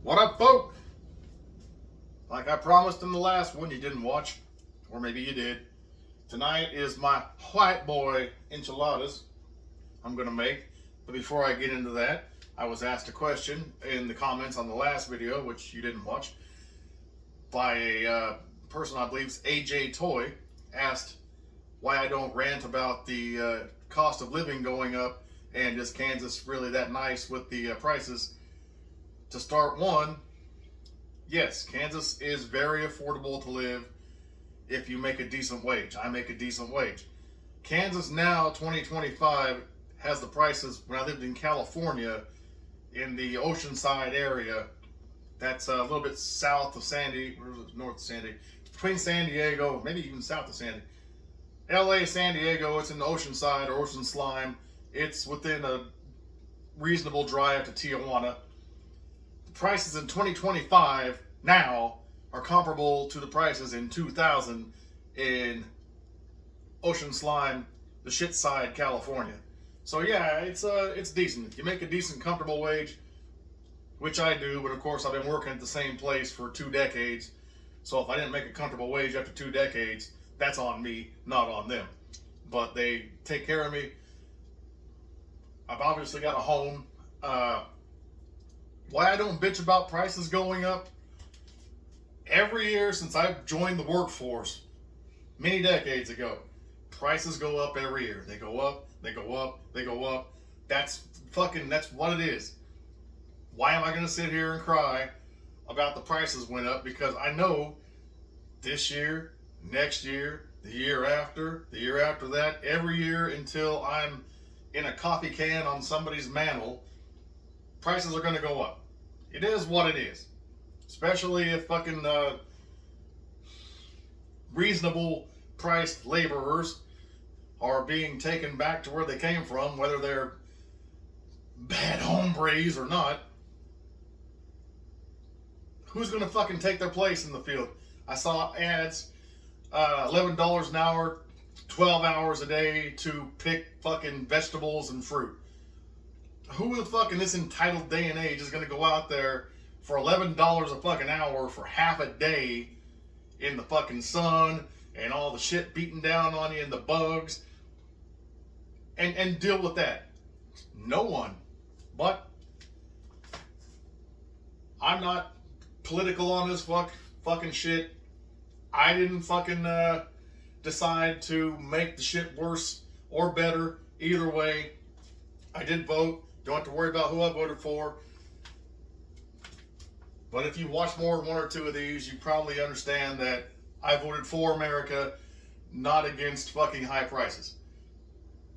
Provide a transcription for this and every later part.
What up, folk? Like I promised in the last one, you didn't watch, or maybe you did. Tonight is my Whiteboy enchiladas I'm gonna make. But before I get into that, I was asked a question in the comments on the last video, which you didn't watch, by a person I believe is AJ Toy, asked why I don't rant about the cost of living going up and is Kansas really that nice with the prices. To start one, yes, Kansas is very affordable to live if you make a decent wage. I make a decent wage. Kansas now, 2025, has the prices. When I lived in California, in the Oceanside area, that's a little bit south of north of Sandy, between San Diego, maybe even south of Sandy. LA, San Diego, it's in the Oceanside or Ocean Slime. It's within a reasonable drive to Tijuana. The prices in 2025 now are comparable to the prices in 2000 in Ocean Slime, the shit side, California. So yeah, it's decent. You make a decent, comfortable wage, which I do, but of course I've been working at the same place for 2 decades. So if I didn't make a comfortable wage after 2 decades, that's on me, not on them. But they take care of me. I've obviously got a home. Why I don't bitch about prices going up? Every year since I've joined the workforce, many decades ago, prices go up every year. They go up, they go up, they go up. That's what it is. Why am I going to sit here and cry about the prices went up? Because I know this year, next year, the year after that, every year until I'm in a coffee can on somebody's mantle, prices are going to go up. It is what it is. Especially if fucking reasonable priced laborers are being taken back to where they came from, whether they're bad hombres or not. Who's going to fucking take their place in the field? I saw ads, $11 an hour, 12 hours a day to pick fucking vegetables and fruit. Who the fuck in this entitled day and age is going to go out there for $11 a fucking hour for half a day in the fucking sun and all the shit beating down on you and the bugs and deal with that? No one. But I'm not political on this fucking shit. I didn't fucking decide to make the shit worse or better. Either way, I did vote. Don't have to worry about who I voted for. But if you watch more than 1 or 2 of these, you probably understand that I voted for America, not against fucking high prices.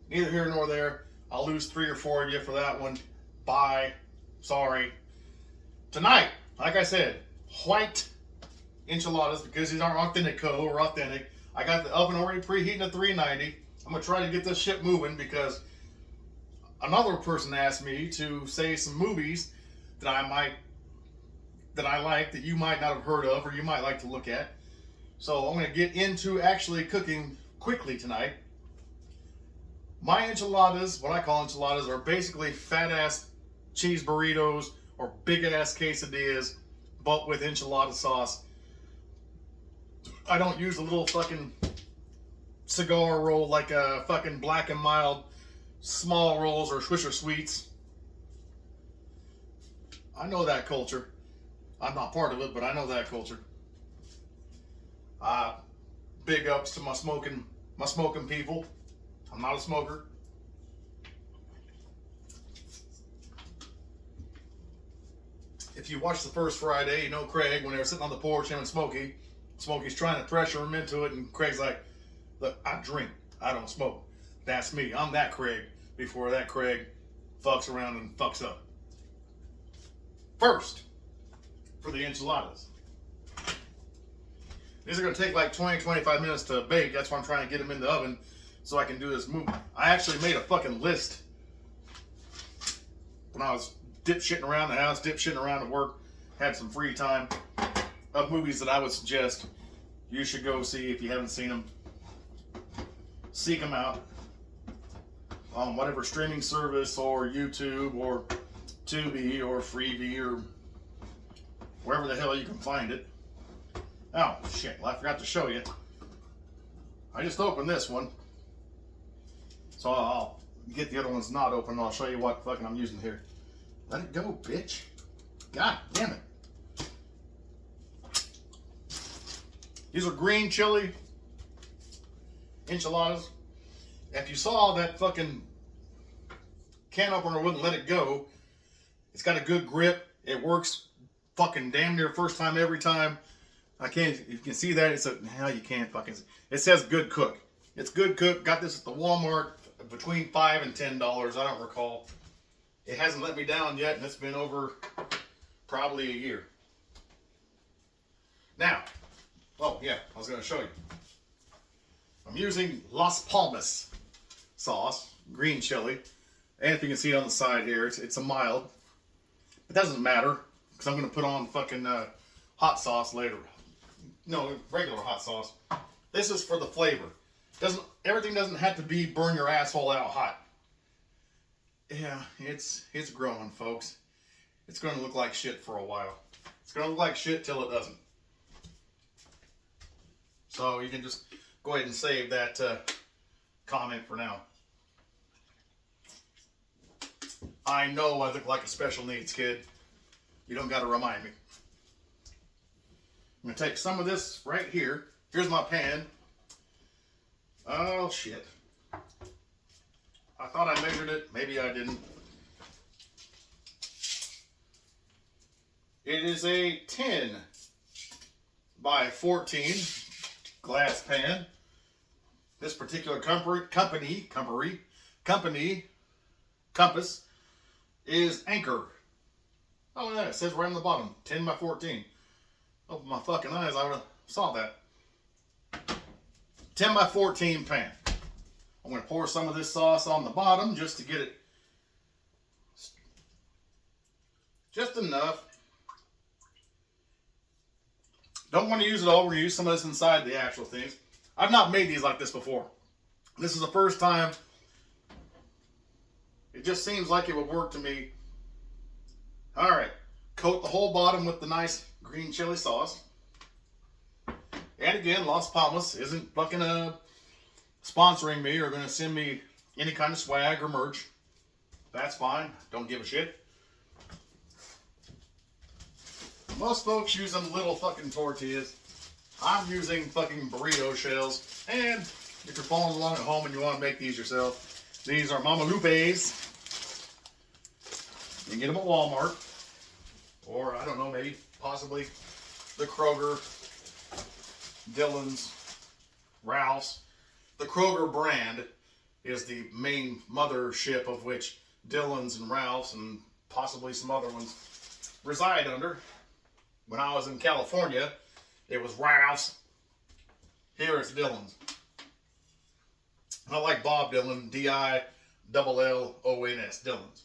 Neither here nor there. I'll lose 3 or 4 of you for that one. Bye. Sorry. Tonight, like I said, white enchiladas, because these aren't Authentico or authentic. I got the oven already preheating at 390. I'm going to try to get this shit moving because another person asked me to say some movies that I like that you might not have heard of or you might like to look at. So I'm going to get into actually cooking quickly tonight. My enchiladas, what I call enchiladas, are basically fat ass cheese burritos or big ass quesadillas, but with enchilada sauce. I don't use a little fucking cigar roll like a fucking Black and Mild small rolls or Swisher Sweets. I know that culture. I'm not part of it, but I know that culture. Big ups to my smoking people. I'm not a smoker. If you watch the first Friday, you know Craig, when they were sitting on the porch, him and Smokey's trying to pressure him into it, and Craig's like, look, I drink, I don't smoke. That's me. I'm that Craig before that Craig fucks around and fucks up. First, for the enchiladas. These are going to take like 20-25 minutes to bake. That's why I'm trying to get them in the oven so I can do this movie. I actually made a fucking list when I was dipshitting around the house, dipshitting around at work, had some free time, of movies that I would suggest you should go see if you haven't seen them. Seek them out on whatever streaming service or YouTube or Tubi or Freevee or wherever the hell you can find it. Oh, shit. Well, I forgot to show you. I just opened this one. So I'll get the other ones not open and I'll show you what fucking I'm using here. Let it go, bitch. God damn it. These are green chili enchiladas. If you saw that fucking can opener wouldn't let it go, it's got a good grip. It works fucking damn near first time every time. I can't, you can see that. It's a, hell, you can't fucking, it says good cook. It's good cook. Got this at the Walmart between $5 and $10. I don't recall. It hasn't let me down yet, and it's been over probably a year. Now, oh yeah, I was going to show you. I'm using Las Palmas sauce, green chili. And if you can see it on the side here, it's a mild. It doesn't matter, because I'm going to put on fucking hot sauce later. No, regular hot sauce. This is for the flavor. Everything doesn't have to be burn your asshole out hot. Yeah, it's growing, folks. It's going to look like shit for a while. It's going to look like shit till it doesn't. So you can just go ahead and save that comment for now. I know I look like a special needs kid. You don't got to remind me. I'm going to take some of this right here. Here's my pan. Oh, shit. I thought I measured it. Maybe I didn't. It is a 10 by 14 glass pan. This particular compass is Anchor. Oh, yeah, it says right on the bottom, 10 by 14. Open my fucking eyes, I would have saw that. 10 by 14 pan. I'm going to pour some of this sauce on the bottom just to get it just enough. Don't want to use it all. We're going to use some of this inside the actual things. I've not made these like this before. This is the first time. It just seems like it would work to me. Alright. Coat the whole bottom with the nice green chili sauce. And again, Las Palmas isn't fucking sponsoring me or going to send me any kind of swag or merch. That's fine. Don't give a shit. Most folks use them little fucking tortillas. I'm using fucking burrito shells. And if you're following along at home and you want to make these yourself, these are Mama Lupe's. You can get them at Walmart. Or, I don't know, maybe, possibly the Kroger, Dillon's, Ralph's. The Kroger brand is the main mothership of which Dillon's and Ralph's and possibly some other ones reside under. When I was in California, it was Ralph's. Here it's Dillon's. I like Bob Dylan, D-I-L-L-O-N-S, Dillon's.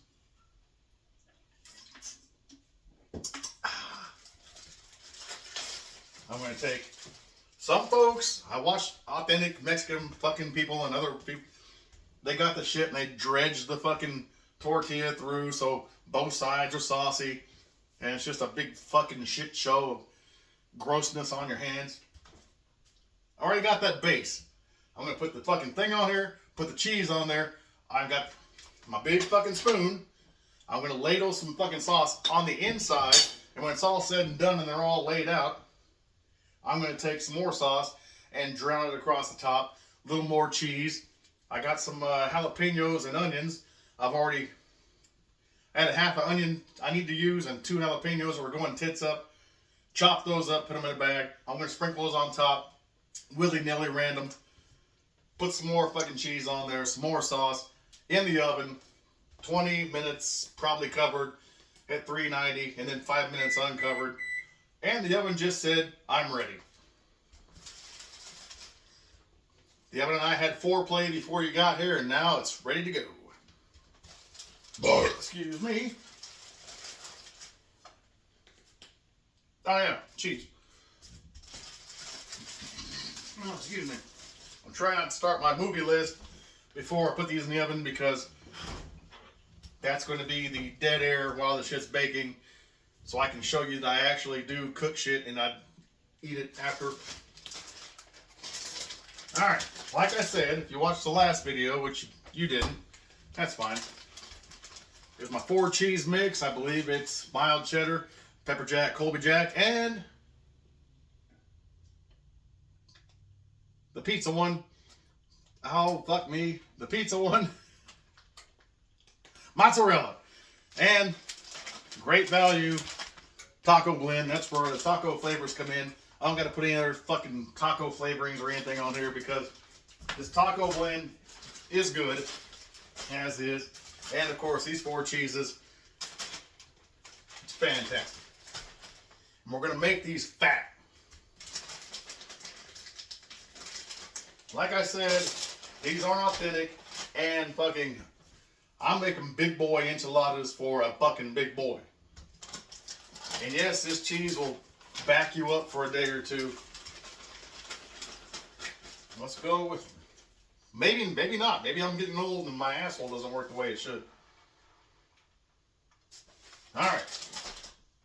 I'm going to take some folks. I watched authentic Mexican fucking people and other people. They got the shit and they dredged the fucking tortilla through so both sides are saucy. And it's just a big fucking shit show of grossness on your hands. I already got that base. I'm going to put the fucking thing on here, put the cheese on there. I've got my big fucking spoon. I'm going to ladle some fucking sauce on the inside. And when it's all said and done and they're all laid out, I'm going to take some more sauce and drown it across the top. A little more cheese. I got some jalapenos and onions. I've already had a half an onion I need to use and 2 jalapenos that we're going tits up. Chop those up, put them in a bag. I'm going to sprinkle those on top. Willy-nilly random. Put some more fucking cheese on there. Some more sauce. In the oven. 20 minutes probably covered at 390. And then 5 minutes uncovered. And the oven just said, I'm ready. The oven and I had foreplay before you got here, and now it's ready to go. Excuse me. Oh yeah, cheese. Oh, excuse me. I'm trying to start my movie list before I put these in the oven because that's going to be the dead air while the shit's baking. so I can show you that I actually do cook shit and I eat it after. Alright, like I said, if you watched the last video, which you didn't, that's fine. Here's my 4 cheese mix. I believe it's mild cheddar, pepper jack, Colby jack, and the pizza one. Oh, fuck me. The pizza one. Mozzarella. And great value taco blend. That's where the taco flavors come in. I don't got to put any other fucking taco flavorings or anything on here because this taco blend is good, as is. And of course, these 4 cheeses, it's fantastic. And we're going to make these fat. Like I said, these aren't authentic, and fucking, I'm making big boy enchiladas for a fucking big boy. And yes, this cheese will back you up for a day or two. Let's go with, maybe not. Maybe I'm getting old and my asshole doesn't work the way it should. Alright.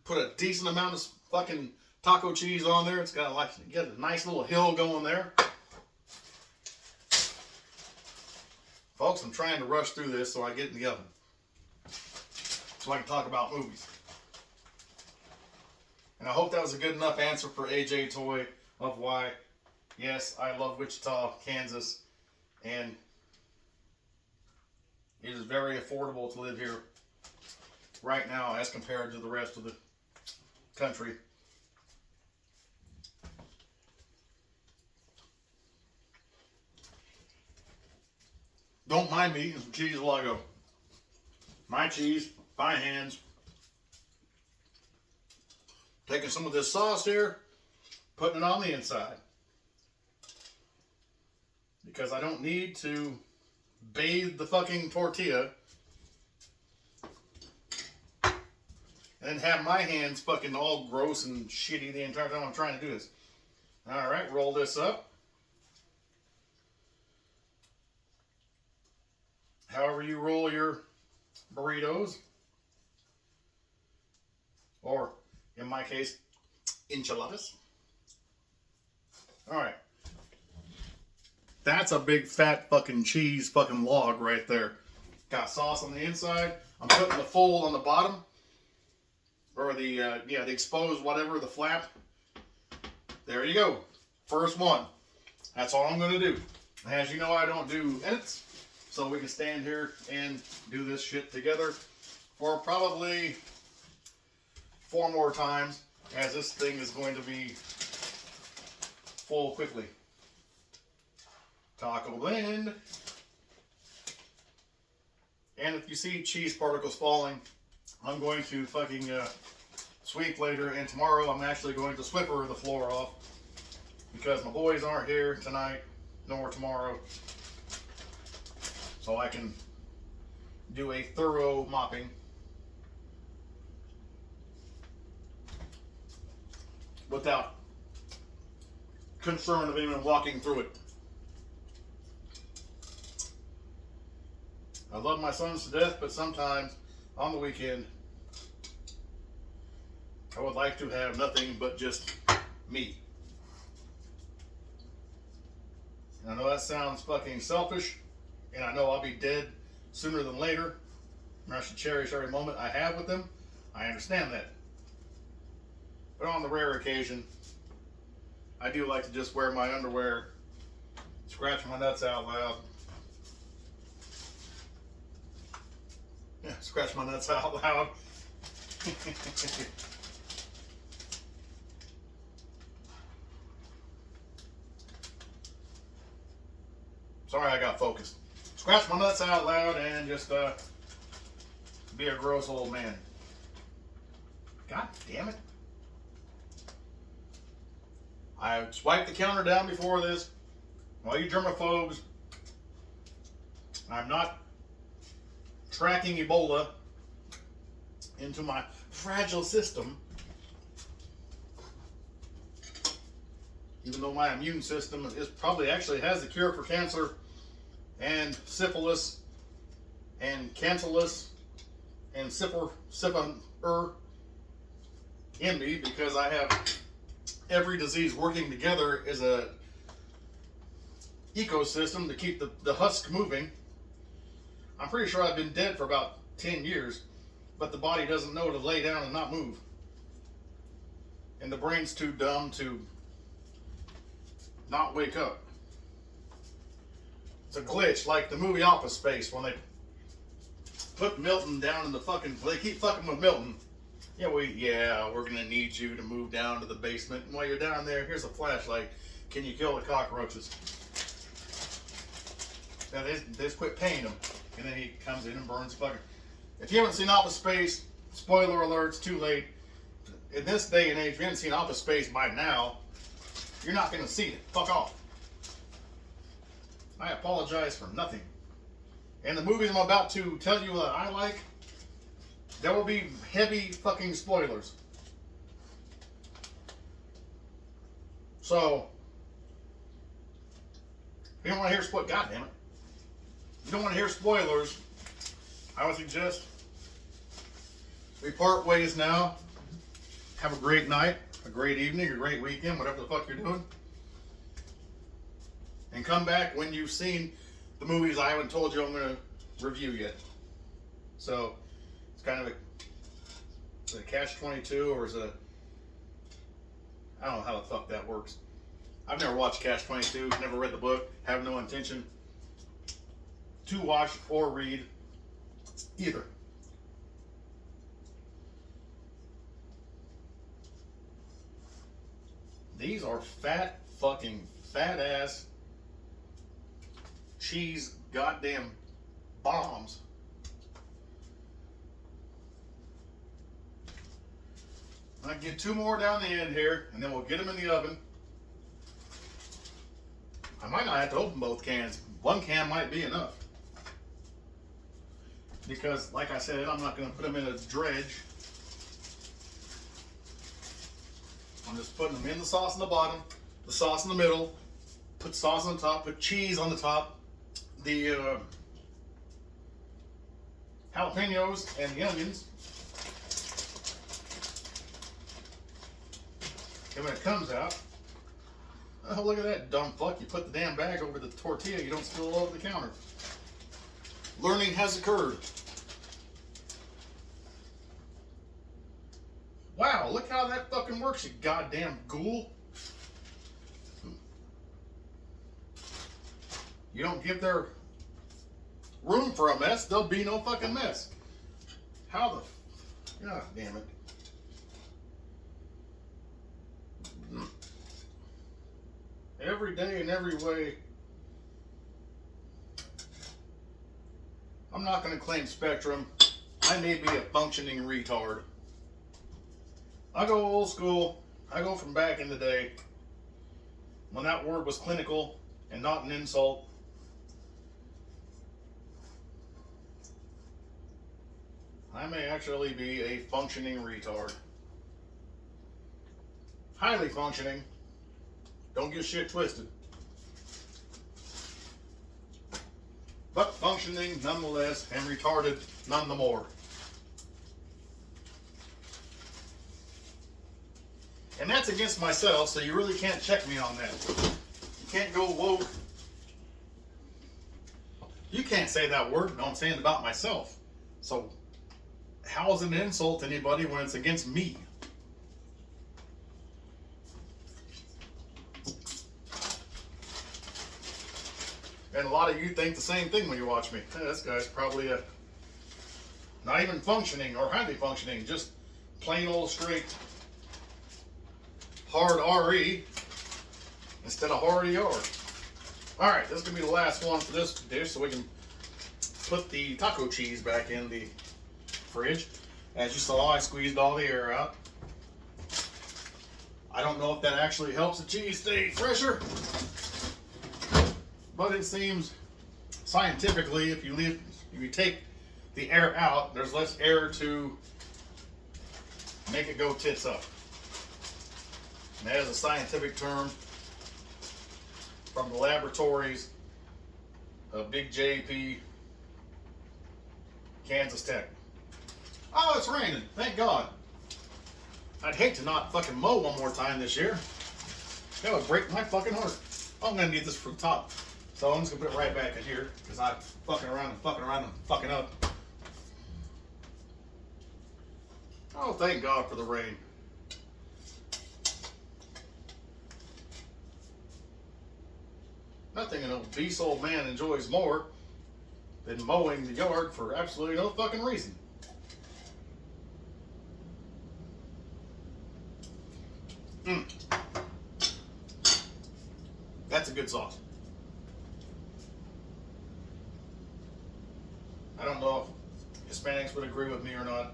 Put a decent amount of fucking taco cheese on there. It's got like, you got a nice little hill going there. Folks, I'm trying to rush through this so I get in the oven. So I can talk about movies. And I hope that was a good enough answer for AJ Toy of why, yes, I love Wichita, Kansas, and it is very affordable to live here right now as compared to the rest of the country. Don't mind me eating some cheese while I go. My cheese, by hands. Taking some of this sauce here, putting it on the inside. Because I don't need to bathe the fucking tortilla and then have my hands fucking all gross and shitty the entire time I'm trying to do this. Alright, roll this up. However you roll your burritos, or in my case, enchiladas. Alright. That's a big fat fucking cheese fucking log right there. Got sauce on the inside. I'm putting the fold on the bottom. Or the exposed whatever, the flap. There you go. First one. That's all I'm going to do. As you know, I don't do edits. So we can stand here and do this shit together for probably 4 more times, as this thing is going to be full quickly. Taco blend. And if you see cheese particles falling, I'm going to fucking sweep later, and tomorrow I'm actually going to Swiffer the floor off because my boys aren't here tonight nor tomorrow. So I can do a thorough mopping. Without concern of even walking through it. I love my sons to death, but sometimes on the weekend I would like to have nothing but just me. And I know that sounds fucking selfish. And I know I'll be dead sooner than later. And I should cherish every moment I have with them. I understand that. But on the rare occasion, I do like to just wear my underwear, scratch my nuts out loud. Yeah, scratch my nuts out loud. Sorry, I got focused. Scratch my nuts out loud and just be a gross old man. God damn it. I swiped the counter down before this. All you germaphobes, I'm not tracking Ebola into my fragile system. Even though my immune system is probably actually has the cure for cancer and syphilis and cancellous and in me because I have every disease working together as a ecosystem to keep the husk moving. I'm pretty sure I've been dead for about 10 years, but the body doesn't know to lay down and not move. And the brain's too dumb to not wake up. It's a glitch, like the movie Office Space, when they put Milton down in the fucking, they keep fucking with Milton. Yeah, we're gonna need you to move down to the basement. And while you're down there, here's a flashlight. Can you kill the cockroaches? Now they just quit paying him, and then he comes in and burns fucking. If you haven't seen Office Space, spoiler alerts, too late. In this day and age, if you haven't seen Office Space by now, you're not gonna see it. Fuck off. I apologize for nothing. And the movies I'm about to tell you that I like, there will be heavy fucking spoilers. So, you don't want to hear goddammit. You don't want to hear spoilers. I would suggest we part ways now. Have a great night, a great evening, a great weekend, whatever the fuck you're doing. And come back when you've seen the movies I haven't told you I'm going to review yet. So, it's kind of a catch-22, or is it I don't know how the fuck that works. I've never watched Catch-22, never read the book, have no intention to watch or read either. These are fat ass cheese goddamn bombs. I'll get 2 more down the end here, and then we'll get them in the oven. I might not have to open both cans. 1 can might be enough. Because, like I said, I'm not going to put them in a dredge. I'm just putting them in the sauce on the bottom, the sauce in the middle, put sauce on the top, put cheese on the top, the jalapenos and the onions. And when it comes out, oh, look at that dumb fuck. You put the damn bag over the tortilla, you don't spill it all over the counter. Learning has occurred. Wow, look how that fucking works, you goddamn ghoul. You don't give their room for a mess, there'll be no fucking mess. How the... God damn it. Every day and every way. I'm not going to claim spectrum. I may be a functioning retard. I go old school. I go from back in the day when that word was clinical and not an insult. I may actually be a functioning retard. Highly functioning. Don't get shit twisted. But functioning nonetheless, and retarded none the more. And that's against myself, so you really can't check me on that. You can't go woke. You can't say that word. No, I'm saying it about myself. So, how is it an insult to anybody when it's against me? And a lot of you think the same thing when you watch me. Hey, this guy's probably not even functioning or highly functioning, just plain old straight hard RE instead of hard ER. Alright, this is going to be the last one for this dish so we can put the taco cheese back in the fridge. As you saw, I squeezed all the air out. I don't know if that actually helps the cheese stay fresher, but it seems scientifically, if you take the air out, there's less air to make it go tits up. And that is a scientific term from the laboratories of Big JP, Kansas Tech. Oh, it's raining. Thank God. I'd hate to not fucking mow one more time this year. That would break my fucking heart. Oh, I'm gonna need this for the top. So I'm just gonna put it right back in here because I'm fucking around and fucking up. Oh, thank God for the rain. Nothing an obese old man enjoys more than mowing the yard for absolutely no fucking reason. That's a good sauce. I don't know if Hispanics would agree with me or not,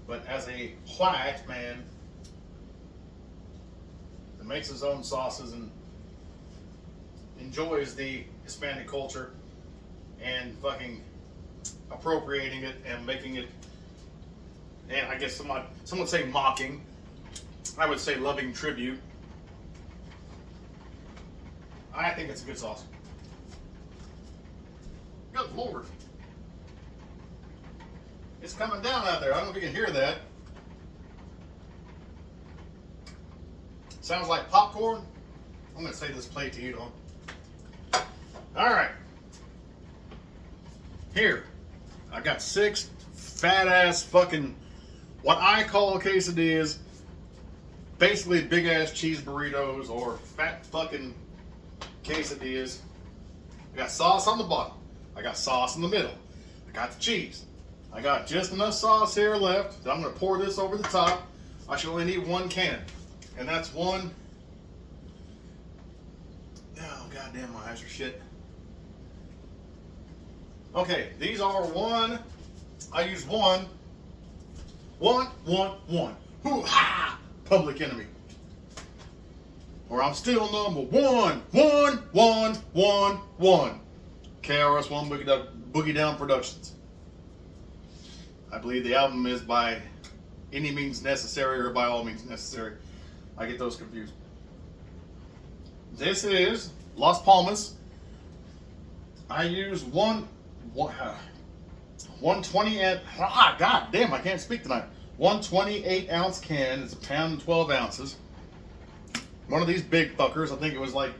but as a white man that makes his own sauces and enjoys the Hispanic culture and fucking appropriating it and making it, and I guess some would say mocking, I would say loving tribute. I think it's a good sauce. Good Lord. It's coming down out there. I don't know if you can hear that. Sounds like popcorn. I'm going to save this plate to eat on. Alright. Here. I got 6 fat ass fucking, what I call quesadillas. Basically big ass cheese burritos or fat fucking quesadillas. I got sauce on the bottom. I got sauce in the middle. I got the cheese. I got just enough sauce here left that I'm going to pour this over the top. I should only need 1 can. And that's one. Oh, goddamn, my eyes are shit. Okay, these are one. I use one. One. Hoo-ha! Public Enemy. Or I'm still number 1. KRS-One Boogie Down Productions. I believe the album is By Any Means Necessary or By All Means Necessary. I get those confused. This is Las Palmas. I use 120 and god damn, I can't speak tonight. 128 ounce can. It's a pound and 12 ounces. One of these big fuckers. I think it was like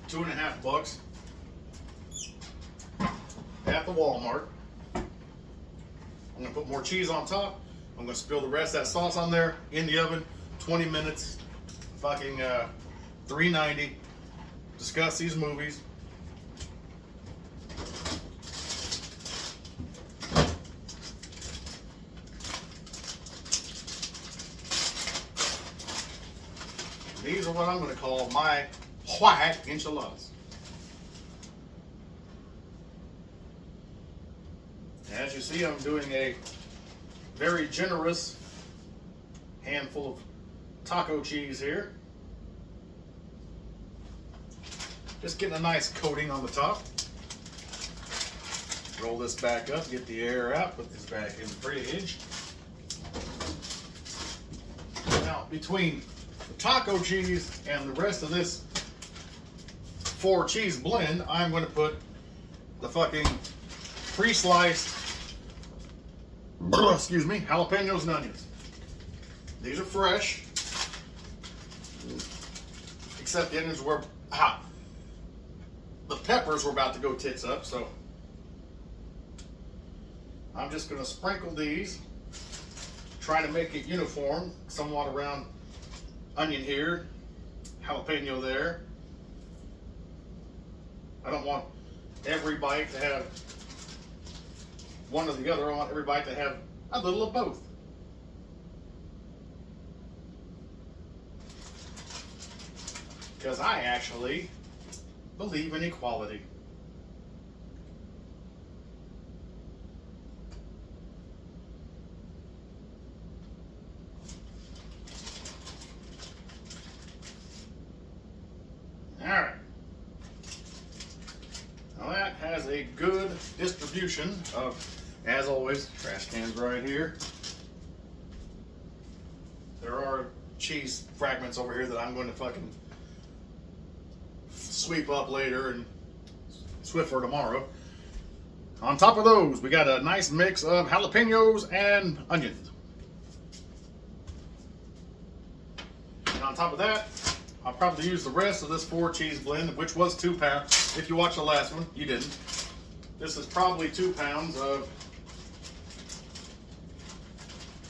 $2.50 at the Walmart. I'm gonna put more cheese on top. I'm gonna spill the rest of that sauce on there in the oven. 20 minutes. Fucking 390. Discuss these movies. These are what I'm going to call my white enchiladas. As you see, I'm doing a very generous handful of taco cheese here. Just getting a nice coating on the top. Roll this back up, get the air out, put this back in the fridge. Now, between the taco cheese and the rest of this 4 cheese blend, I'm going to put the fucking pre-sliced, excuse me, jalapenos and onions. These are fresh, except the onions were, the peppers were about to go tits up, so I'm just going to sprinkle these, try to make it uniform, somewhat around onion here, jalapeno there. I don't want every bite to have one or the other. I want every bite to have a little of both. Because I actually believe in equality. Alright. Now that has a good distribution of, as always, trash cans right here. There are cheese fragments over here that I'm going to fucking sweep up later and Swiffer tomorrow. On top of those, we got a nice mix of jalapenos and onions. on top of that, I'll probably use the rest of this 4-cheese blend, which was 2 pounds. If you watched the last one, you didn't. This is probably 2 pounds of...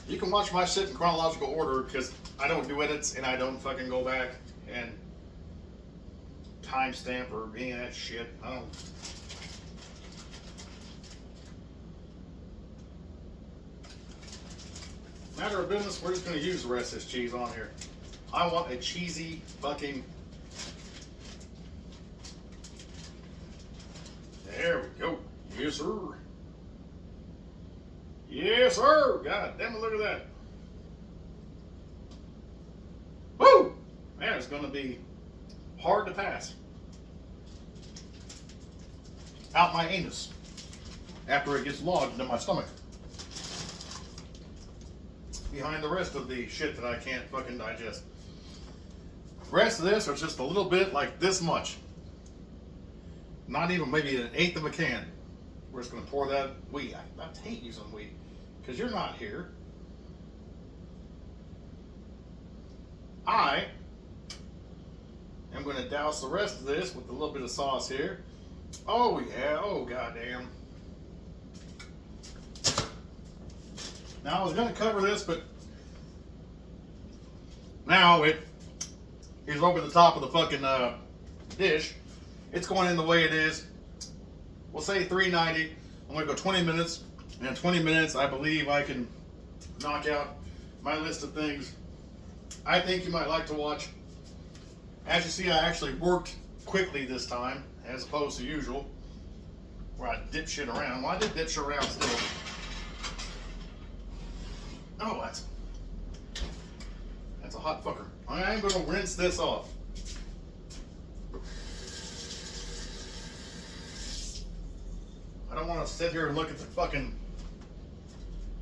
You can watch my shit in chronological order because I don't do edits and I don't fucking go back and timestamp or any of that shit. I don't... Matter of business, we're just going to use the rest of this cheese on here. I want a cheesy fucking... There we go. Yes, sir. Yes, sir. God damn it, look at that. Woo! Man, it's going to be hard to pass. Out my anus. After it gets lodged into my stomach. Behind the rest of the shit that I can't fucking digest. The rest of this is just a little bit like this much. Not even maybe an eighth of a can. We're just going to pour that wheat. I hate using wheat because you're not here. I am going to douse the rest of this with a little bit of sauce here. Oh yeah, oh goddamn. Now I was going to cover this, but now it is over the top of the fucking dish. It's going in the way it is. We'll say 390. I'm going to go 20 minutes. And in 20 minutes, I believe I can knock out my list of things I think you might like to watch. As you see, I actually worked quickly this time, as opposed to usual, where I dip shit around. Well, I did dip shit around still. Oh, that's a hot fucker. I am going to rinse this off. I don't want to sit here and look at the fucking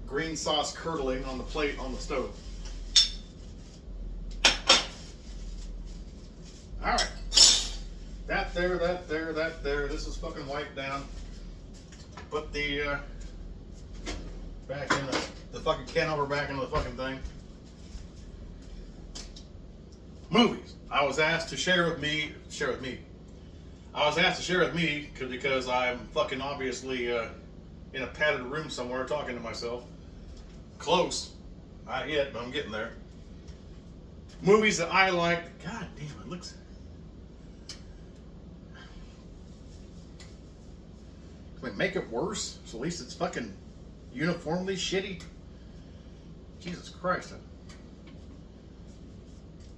green sauce curdling on the plate on the stove. Alright. That there, that there, that there. This is fucking wiped down. Put the back in the fucking can over back into the fucking thing. Movies. I was asked to share with me. I was asked to share with me because I'm fucking obviously in a padded room somewhere talking to myself. Close. Not yet, but I'm getting there. Movies that I like. God damn, it looks... Can we make it worse? So at least it's fucking uniformly shitty. Jesus Christ.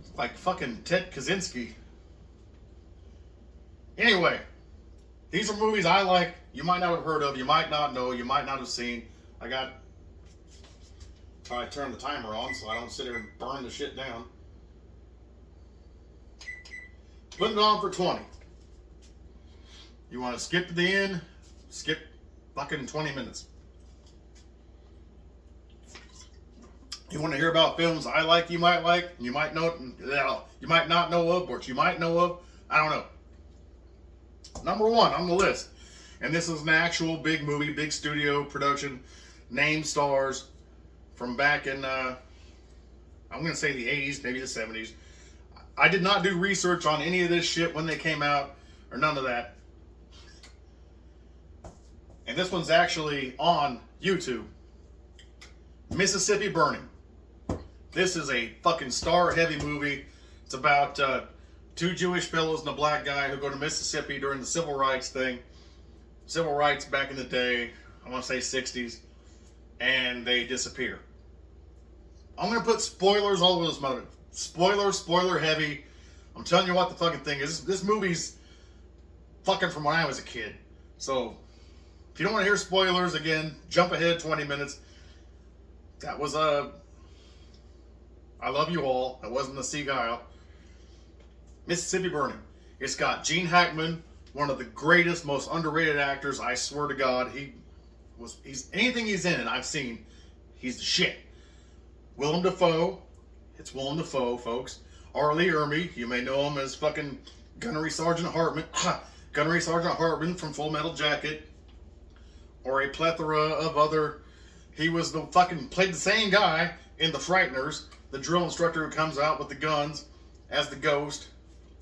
It's like fucking Ted Kaczynski. Anyway, these are movies I like. You might not have heard of. You might not know. You might not have seen. I turn the timer on so I don't sit here and burn the shit down. Put it on for 20. You want to skip to the end? Skip fucking 20 minutes. You want to hear about films I like, you might like, you might know, you might not know of, or you might know of. I don't know. Number 1 on the list, and this is an actual big movie, big studio production, name stars from back in, I'm going to say the 80s, maybe the 70s. I did not do research on any of this shit when they came out, or none of that. And this one's actually on YouTube. Mississippi Burning. This is a fucking star-heavy movie. It's about 2 Jewish fellows and a black guy who go to Mississippi during the civil rights thing. Civil rights back in the day, I want to say 60s. And they disappear. I'm going to put spoilers all over this mother. Spoiler heavy. I'm telling you what the fucking thing is. This movie's fucking from when I was a kid. So, if you don't want to hear spoilers, again, jump ahead 20 minutes. That was I love you all. That wasn't a Seagull. Mississippi Burning. It's got Gene Hackman, one of the greatest, most underrated actors. I swear to God, he's anything he's in, and I've seen, he's the shit. Willem Dafoe. It's Willem Dafoe, folks. Arlie Ermy. You may know him as fucking Gunnery Sergeant Hartman. Gunnery Sergeant Hartman from Full Metal Jacket. Or a plethora of other... He was the fucking... Played the same guy in The Frighteners. the drill instructor who comes out with the guns as the ghost,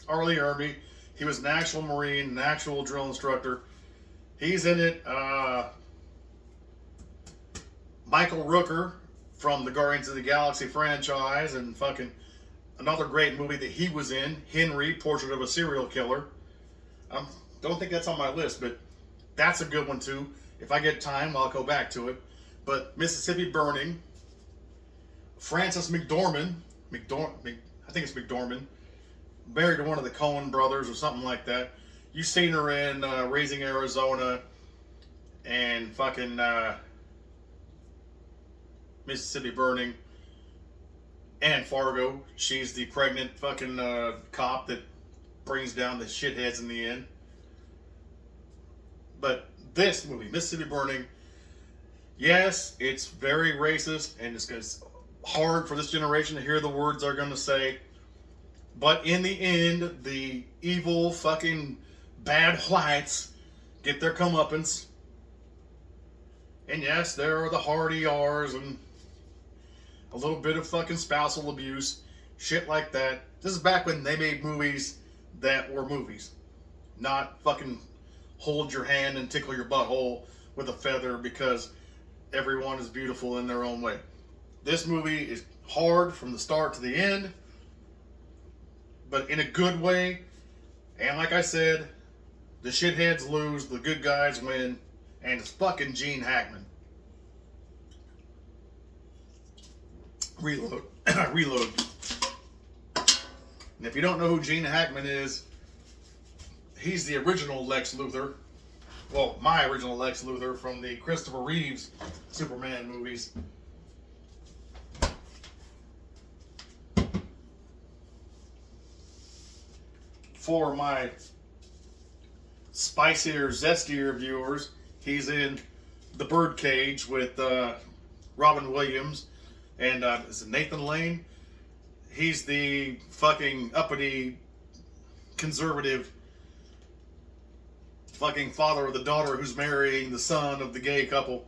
Arlie Erby. He was an actual Marine, an actual drill instructor. He's in it. Michael Rooker from the Guardians of the Galaxy franchise, and fucking another great movie that he was in, Henry, Portrait of a Serial Killer. Don't think that's on my list, but that's a good one too. If I get time, I'll go back to it. But Mississippi Burning, Frances McDormand, I think it's McDormand, married to one of the Coen brothers or something like that. You've seen her in Raising Arizona and fucking Mississippi Burning and Fargo. She's the pregnant fucking cop that brings down the shitheads in the end. But this movie, Mississippi Burning, yes, it's very racist and it's hard for this generation to hear the words they're going to say. But in the end, the evil fucking bad whites get their comeuppance. And yes, there are the hard ERs and a little bit of fucking spousal abuse, shit like that. This is back when they made movies that were movies, not fucking hold your hand and tickle your butthole with a feather because everyone is beautiful in their own way. This movie is hard from the start to the end, but in a good way. And like I said, the shitheads lose, the good guys win, and it's fucking Gene Hackman. Reload. Reload. And if you don't know who Gene Hackman is, he's the original Lex Luthor. Well, my original Lex Luthor from the Christopher Reeves Superman movies. For my spicier, zestier viewers, he's in The Birdcage with Robin Williams and is it Nathan Lane? He's the fucking uppity, conservative fucking father of the daughter who's marrying the son of the gay couple.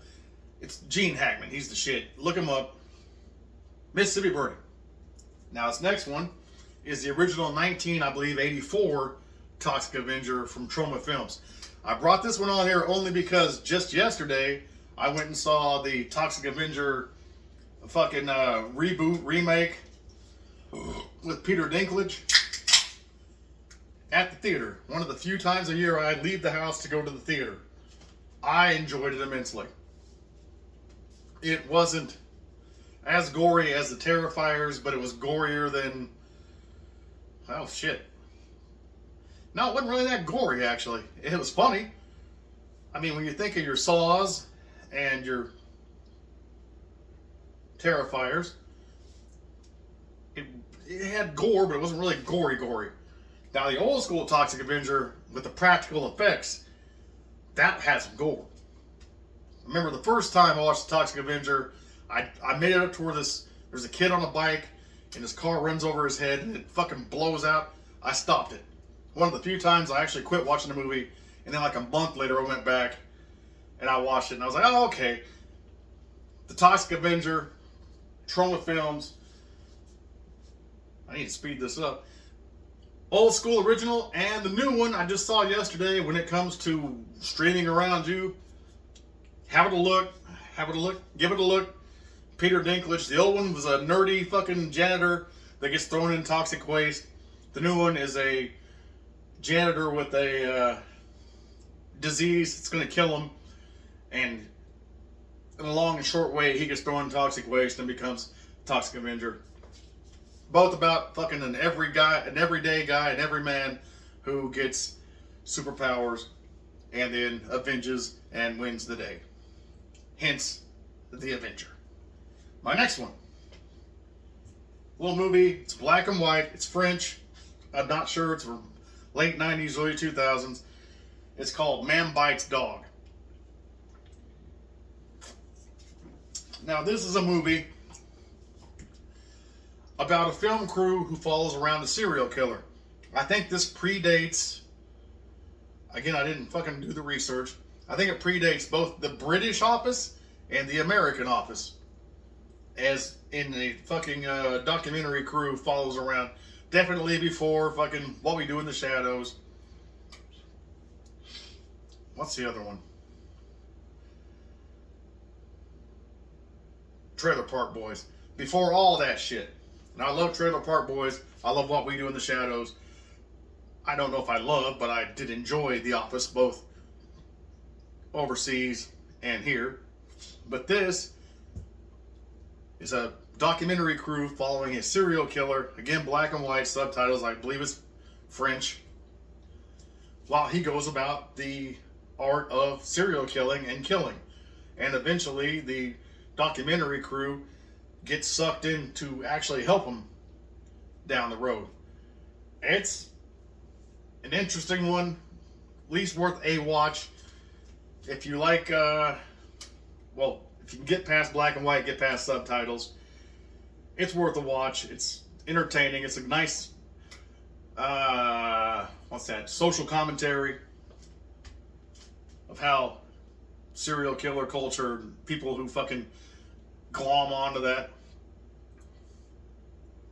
It's Gene Hackman. He's the shit. Look him up. Mississippi Burning. Now, this next one is the original 84 Toxic Avenger from Troma Films. I brought this one on here only because just yesterday I went and saw the Toxic Avenger fucking reboot, remake with Peter Dinklage at the theater. One of the few times a year I leave the house to go to the theater. I enjoyed it immensely. It wasn't as gory as the Terrifiers, but it was gorier than... oh, shit. No, it wasn't really that gory, actually. It was funny. I mean, when you think of your Saws and your Terrifiers, it had gore, but it wasn't really gory. Now, the old school Toxic Avenger with the practical effects, that had some gore. I remember the first time I watched the Toxic Avenger, I made it up to where there's a kid on a bike and his car runs over his head and it fucking blows out. I stopped it. One of the few times I actually quit watching the movie, and then like a month later I went back and I watched it and I was like, oh, okay. The Toxic Avenger, Troma Films. I need to speed this up. Old school original and the new one I just saw yesterday. When it comes to streaming around you, have it a look. Give it a look. Peter Dinklage. The old one was a nerdy fucking janitor that gets thrown in toxic waste. The new one is a janitor with a disease. It's going to kill him. And in a long and short way, he gets thrown in toxic waste and becomes Toxic Avenger. Both about fucking an everyday guy, an everyman who gets superpowers and then avenges and wins the day. Hence, the Avenger. My next one. Little movie. It's black and white. It's French. I'm not sure. It's from late 90s, early 2000s. It's called Man Bites Dog. Now, this is a movie about a film crew who follows around a serial killer. I think this predates... again, I didn't fucking do the research. I think it predates both the British office and the American office. as in the fucking documentary crew follows around. Definitely before fucking What We Do in the Shadows. What's the other one? Trailer Park Boys. Before all that shit. And I love Trailer Park Boys. I love What We Do in the Shadows. I don't know if I love, but I did enjoy The Office, both overseas and here. But this is a documentary crew following a serial killer. Again, black and white subtitles. I believe it's French. While he goes about the art of serial killing and killing. And eventually the documentary crew gets sucked in to actually help him down the road. It's an interesting one, at least worth a watch. If you like, well, if you can get past black and white, get past subtitles, it's worth a watch. It's entertaining. It's a nice, what's that, social commentary of how serial killer culture, people who fucking glom onto that.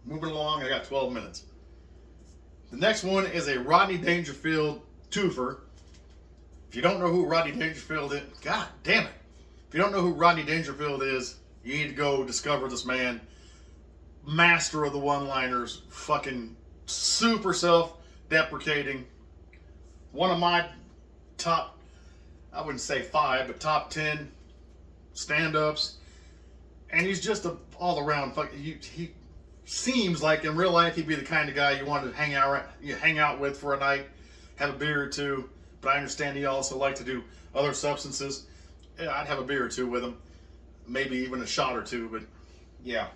Moving along, I got 12 minutes. The next one is a Rodney Dangerfield twofer. If you don't know who Rodney Dangerfield is, god damn it. If you don't know who Rodney Dangerfield is, you need to go discover this man. Master of the one-liners, fucking super self-deprecating. One of my top, I wouldn't say 5, but top 10 stand-ups. And he's just a all-around fucking, he seems like in real life he'd be the kind of guy you wanted to hang out with for a night, have a beer or two. But I understand he also liked to do other substances. Yeah, I'd have a beer or two with him, maybe even a shot or two. But yeah,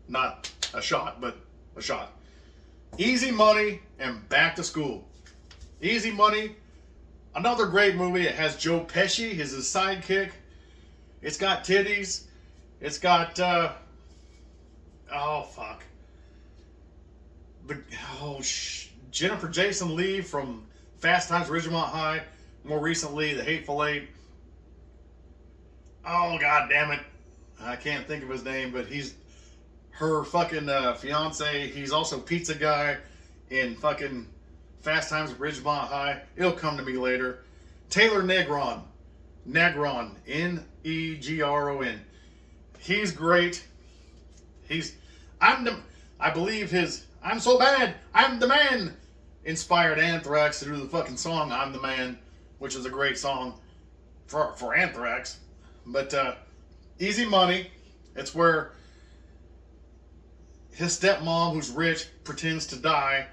not a shot, but a shot. Easy Money and Back to School. Easy Money, another great movie. It has Joe Pesci, his sidekick. It's got titties. It's got oh fuck. Jennifer Jason Leigh from Fast Times at Ridgemont High. More recently, The Hateful Eight. Oh god damn it, I can't think of his name, but he's her fucking fiance. He's also pizza guy in fucking Fast Times at Ridgemont High. It'll come to me later. Taylor Negron, Negron. He's great. I believe his I'm so bad, I'm the man inspired Anthrax to do the fucking song I'm the Man, which is a great song for Anthrax. But Easy Money, it's where his stepmom, who's rich, pretends to die,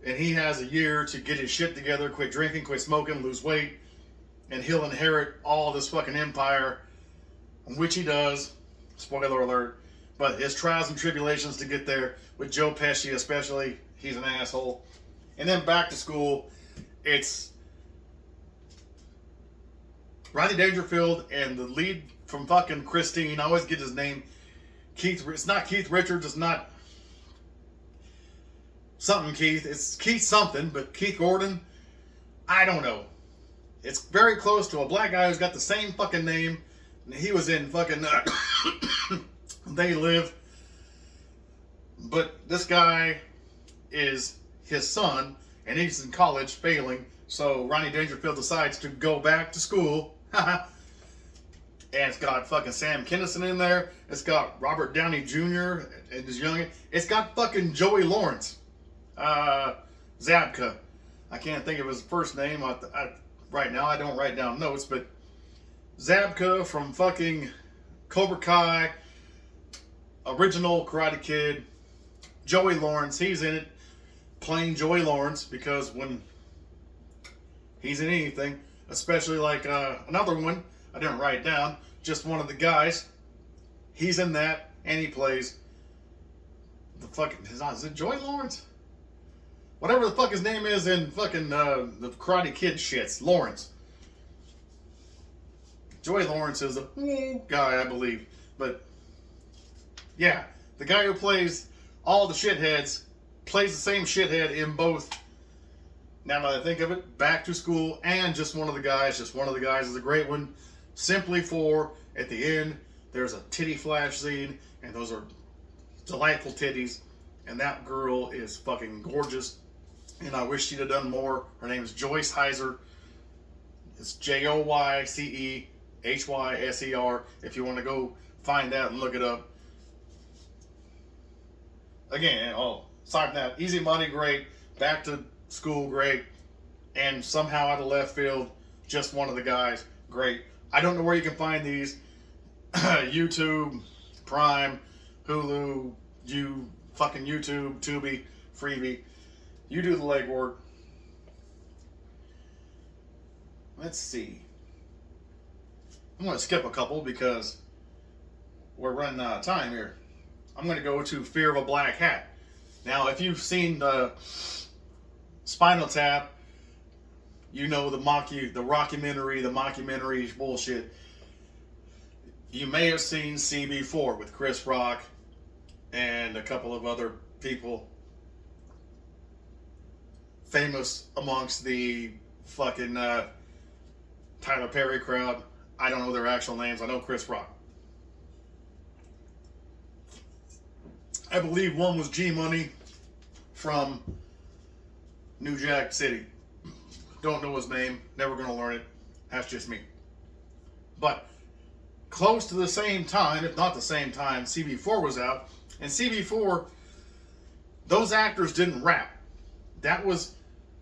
and he has a year to get his shit together, quit drinking, quit smoking, lose weight, and he'll inherit all this fucking empire, which he does. Spoiler alert. But his trials and tribulations to get there, with Joe Pesci especially, he's an asshole. And then Back to School, it's Rodney Dangerfield and the lead from fucking Christine. I always get his name. It's not Keith Richards. It's not something Keith. It's Keith something, but Keith Gordon, I don't know. It's very close to a black guy who's got the same fucking name. He was in fucking They Live. But this guy is his son, and he's in college failing. So Rodney Dangerfield decides to go back to school. And it's got fucking Sam Kinison in there. It's got Robert Downey Jr. and his young. It's got fucking Joey Lawrence. Zabka. I can't think of his first name right now. I don't write down notes, but Zabka from fucking Cobra Kai, original Karate Kid. Joey Lawrence, he's in it, playing Joey Lawrence, because when he's in anything, especially like another one, I didn't write it down, just one of the guys, he's in that, and he plays the fucking, is it Joey Lawrence? Whatever the fuck his name is in fucking the Karate Kid shits, Lawrence. Joey Lawrence is a guy, I believe, but yeah, the guy who plays all the shitheads plays the same shithead in both. Now that I think of it, Back to School and Just One of the Guys. Just One of the Guys is a great one. Simply for, at the end, there's a titty flash scene, and those are delightful titties, and that girl is fucking gorgeous, and I wish she'd have done more. Her name is Joyce Heiser. It's JoyCehyser. If you want to go find that and look it up. Again, aside from that, Easy Money, great. Back to School, great. And somehow out of left field, just one of the guys, great. I don't know where you can find these. YouTube, Prime, Hulu, YouTube, Tubi, Freebie. You do the legwork. Let's see. I'm going to skip a couple because we're running out of time here. I'm going to go to Fear of a Black Hat. Now, if you've seen the Spinal Tap, you know the mockumentary bullshit. You may have seen CB4 with Chris Rock and a couple of other people famous amongst the fucking Tyler Perry crowd. I don't know their actual names. I know Chris Rock. I believe one was G Money from New Jack City. Don't know his name. Never going to learn it. That's just me. But close to the same time, if not the same time, CB4 was out. And CB4, those actors didn't rap. That was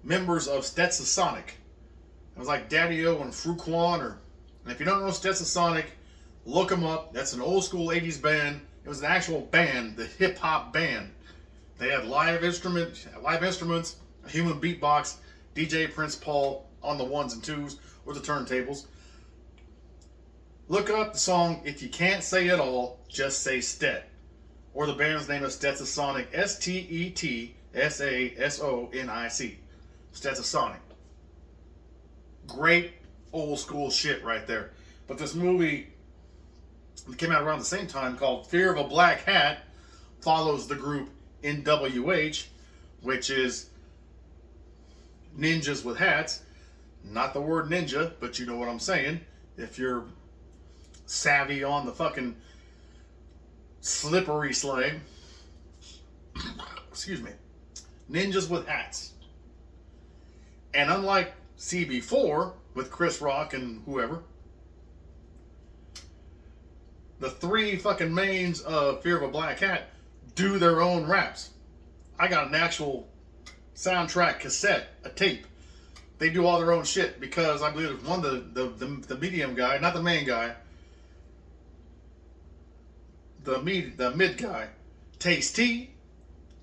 members of Stetsasonic. It was like Daddy-O and Fruquan. And if you don't know Stetsasonic, look them up. That's an old school 80s band. It was an actual band, the hip hop band. They had live instruments, a human beatbox, DJ Prince Paul on the ones and twos or the turntables. Look up the song If You Can't Say It All, Just Say Stet. Or the band's name is Stetsasonic, Stetsasonic. Stetsasonic. Great old school shit right there. But this movie that came out around the same time called Fear of a Black Hat follows the group NWH, which is ninjas with hats. Not the word ninja, but you know what I'm saying. If you're savvy on the fucking slippery slang. Excuse me. Ninjas with hats. And unlike CB4 with Chris Rock and whoever, the three fucking mains of Fear of a Black Hat do their own raps. I got an actual soundtrack cassette, a tape. They do all their own shit because I believe one the medium guy, not the main guy, the mid guy, Taste T,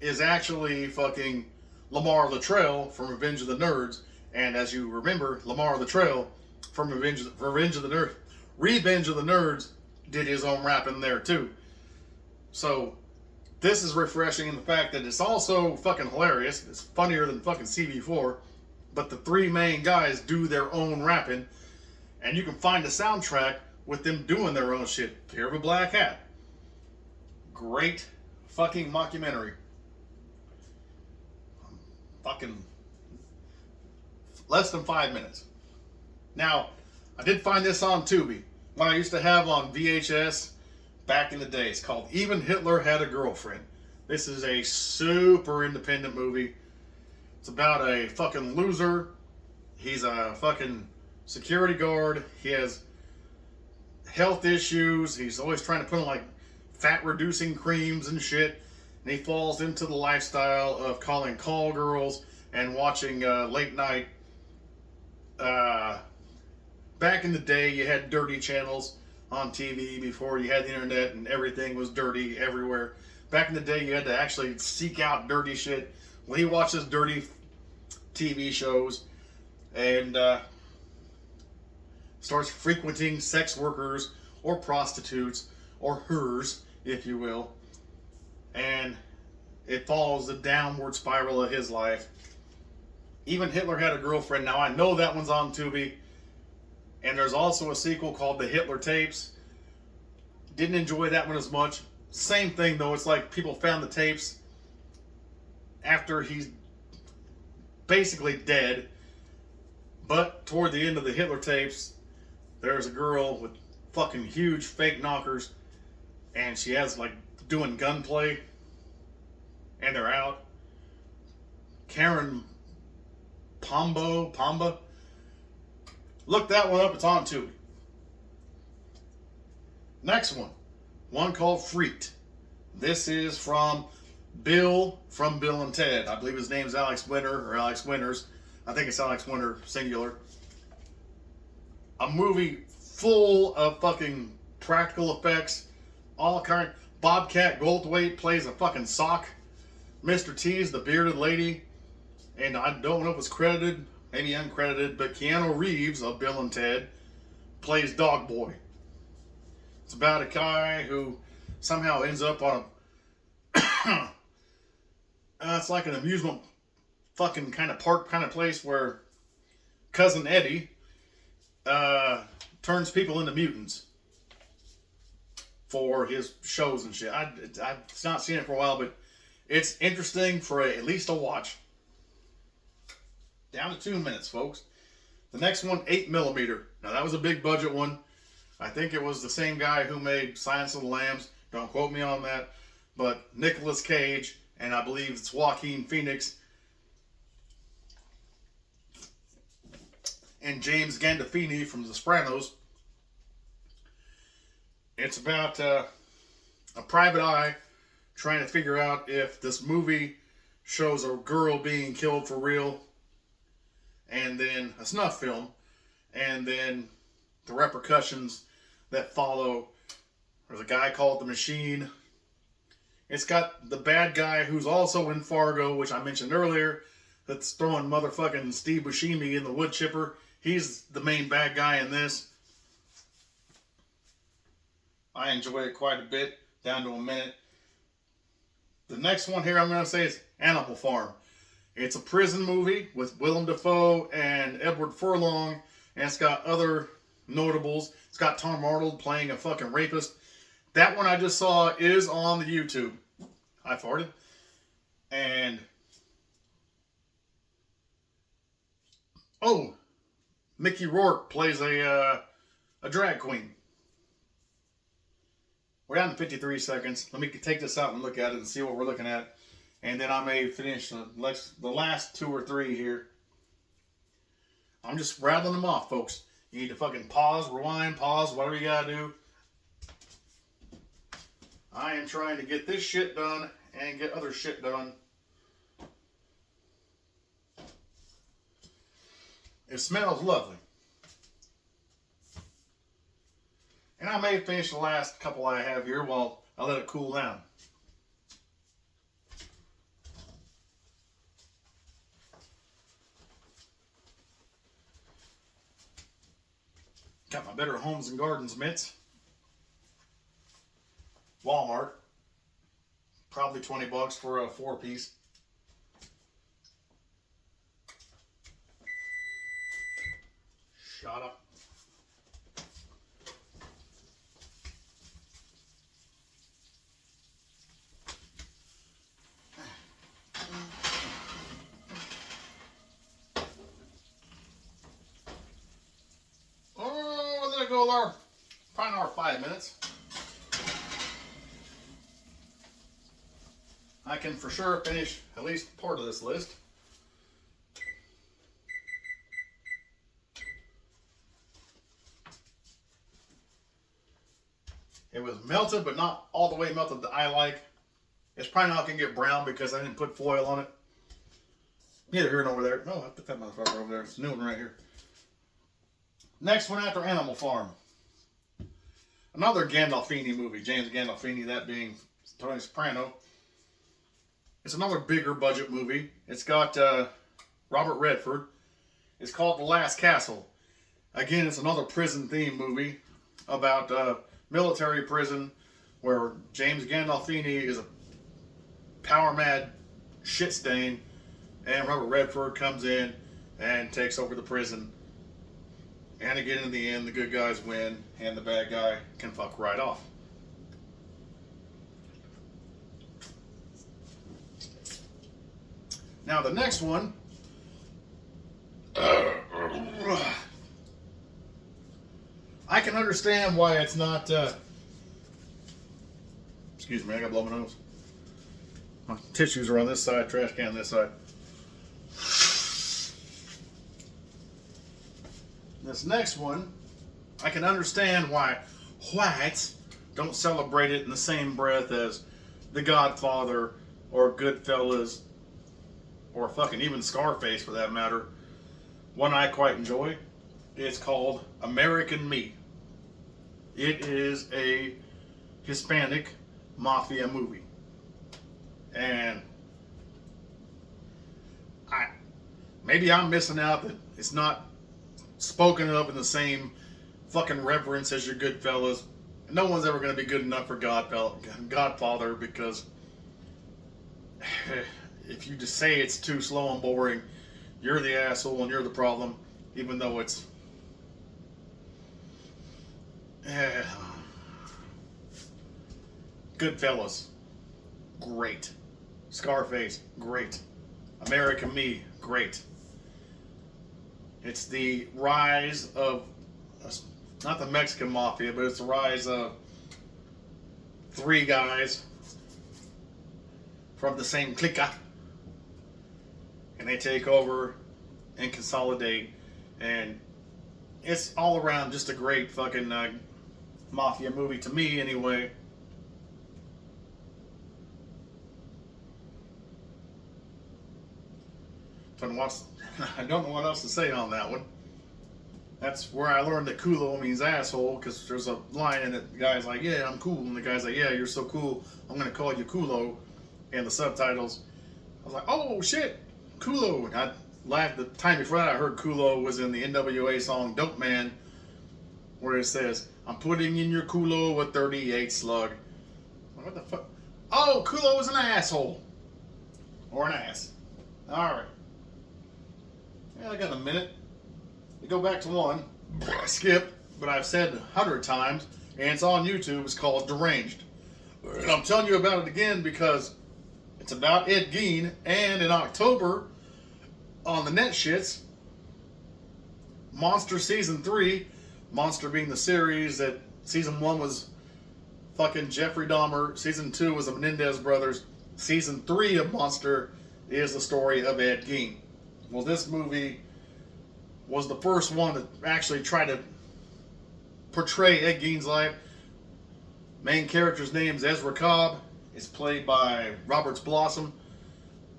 is actually fucking Lamar Latrell from Revenge of the Nerds. And as you remember, Lamar Latrell from Revenge of the Nerds did his own rap in there too. So this is refreshing in the fact that it's also fucking hilarious. It's funnier than fucking CB4. But the three main guys do their own rapping. And you can find a soundtrack with them doing their own shit. Fear of a Black Hat. Great fucking mockumentary. Fucking less than 5 minutes. Now, I did find this on Tubi. One I used to have on VHS back in the day. It's called Even Hitler Had a Girlfriend. This is a super independent movie. It's about a fucking loser. He's a fucking security guard. He has health issues. He's always trying to put on like fat reducing creams and shit. And he falls into the lifestyle of calling call girls and watching late night. Back in the day, you had dirty channels on TV before you had the internet and everything was dirty everywhere. Back in the day, you had to actually seek out dirty shit. Well, he watches dirty TV shows and starts frequenting sex workers or prostitutes or hers, if you will. And it follows the downward spiral of his life. Even Hitler Had a Girlfriend. Now, I know that one's on Tubi. And there's also a sequel called The Hitler Tapes. Didn't enjoy that one as much. Same thing, though. It's like people found the tapes after he's basically dead. But toward the end of the Hitler Tapes, there's a girl with fucking huge fake knockers and she has like doing gunplay, and they're out. Karen Pamba. Look that one up. It's on Tubi. Next one called Freaked. This is from Bill and Ted. I believe his name's Alex Winter or Alex Winters. I think it's Alex Winter, singular. A movie full of fucking practical effects, all kind. Bobcat Goldthwait plays a fucking sock. Mr. T's the bearded lady, and I don't know if it's credited, maybe uncredited, but Keanu Reeves of Bill and Ted plays Dog Boy. It's about a guy who somehow ends up on a it's like an amusement fucking kind of park kind of place where Cousin Eddie turns people into mutants for his shows and shit. I've not seen it for a while, but it's interesting for at least a watch. Down to 2 minutes, folks. The next one, 8mm. Now that was a big budget one. I think it was the same guy who made Silence of the Lambs. Don't quote me on that. But Nicolas Cage, and I believe it's Joaquin Phoenix, and James Gandolfini from The Sopranos. It's about a private eye trying to figure out if this movie shows a girl being killed for real, and then a snuff film, and then the repercussions that follow. There's a guy called The Machine. It's got the bad guy who's also in Fargo, which I mentioned earlier, that's throwing motherfucking Steve Buscemi in the wood chipper. He's the main bad guy in this. I enjoy it quite a bit, down to a minute. The next one here I'm going to say is Animal Farm. It's a prison movie with Willem Dafoe and Edward Furlong, and it's got other notables. It's got Tom Arnold playing a fucking rapist. That one I just saw is on the YouTube. I farted. And oh, Mickey Rourke plays a drag queen. We're down to 53 seconds. Let me take this out and look at it and see what we're looking at. And then I may finish the last 2 or 3 here. I'm just rattling them off, folks. You need to fucking pause, rewind, pause, whatever you gotta do. I am trying to get this shit done and get other shit done. It smells lovely. And I may finish the last couple I have here while I let it cool down. Got my Better Homes and Gardens mitts. Walmart. Probably $20 for a 4-piece. Shut up. Oh, there go our probably another 5 minutes. I can for sure finish at least part of this list. It was melted, but not all the way melted that I like. It's probably not going to get brown because I didn't put foil on it. Neither here nor over there. No, I put that motherfucker over there. It's a new one right here. Next one after Animal Farm. Another Gandolfini movie. James Gandolfini, that being Tony Soprano. It's another bigger budget movie. It's got Robert Redford. It's called The Last Castle. Again, it's another prison themed movie about military prison where James Gandolfini is a power mad shit stain, and Robert Redford comes in and takes over the prison. And again, in the end, the good guys win, and the bad guy can fuck right off. Now the next one, I can understand why it's not Excuse me, I gotta blow my nose. My tissues are on this side, trash can this side. This next one, I can understand why whites don't celebrate it in the same breath as The Godfather or Goodfellas or fucking even Scarface for that matter. One I quite enjoy. It's called American Me. It is a Hispanic mafia movie. And maybe I'm missing out that it's not spoken of in the same fucking reverence as your Goodfellas. No one's ever going to be good enough for Godfather because if you just say it's too slow and boring, you're the asshole and you're the problem, even though it's Goodfellas, great. Scarface, great. American Me, great. It's the rise of, not the Mexican mafia, but it's the rise of three guys from the same clique, and they take over and consolidate, and it's all around just a great fucking mafia movie to me anyway. I don't know what else to say on that one. That's where I learned that culo means asshole, because there's a line in it, the guy's like, yeah, I'm cool, and the guy's like, yeah, you're so cool, I'm going to call you culo, and the subtitles, I was like, oh shit, culo, and I laughed. The time before that I heard culo was in the NWA song Dope Man, where it says, I'm putting in your culo a 38 slug. What the fuck? Oh, culo is an asshole. Or an ass. Alright. Yeah, I got a minute. We go back to one. I skip, but I've said 100 times, and it's on YouTube. It's called Deranged. And I'm telling you about it again because it's about Ed Gein, and in October, on the net shits, Monster Season 3, Monster being the series that Season 1 was fucking Jeffrey Dahmer, Season 2 was the Menendez brothers, Season 3 of Monster is the story of Ed Gein. Well, this movie was the first one to actually try to portray Ed Gein's life. Main character's name is Ezra Cobb. It's played by Roberts Blossom.